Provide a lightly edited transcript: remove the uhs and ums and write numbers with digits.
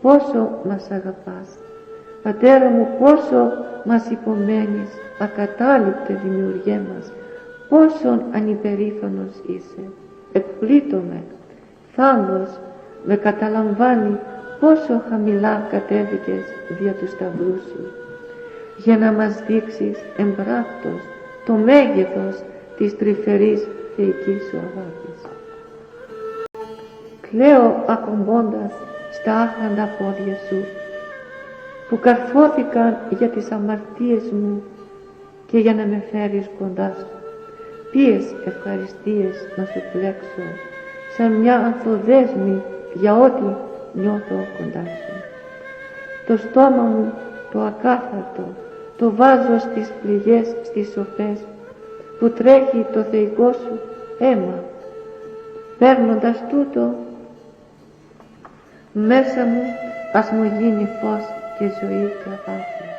πόσο μας αγαπάς. Πατέρα μου, πόσο μας υπομένεις, ακατάληπτε δημιουργέ μας, πόσον ανυπερήφανος είσαι. Εκπλήττομαι, θάνος με καταλαμβάνει πόσο χαμηλά κατέβηκες δια του σταυρού σου, για να μας δείξεις εμπράκτος το μέγεθος της τρυφερής θεϊκής σου αγάπης. Κλαίω ακουμπώντας στα άχραντα πόδια σου, που καρφώθηκαν για τις αμαρτίες μου και για να με φέρεις κοντά σου. Ποιες ευχαριστίες να σου πλέξω, σαν μια ανθοδέσμη για ό,τι νιώθω κοντά σου. Το στόμα μου το ακάθαρτο το βάζω στις πληγές, στις σοφές, που τρέχει το θεϊκό σου αίμα. Παίρνοντας τούτο μέσα μου, ας μου γίνει φως και ζωή και αγάπη.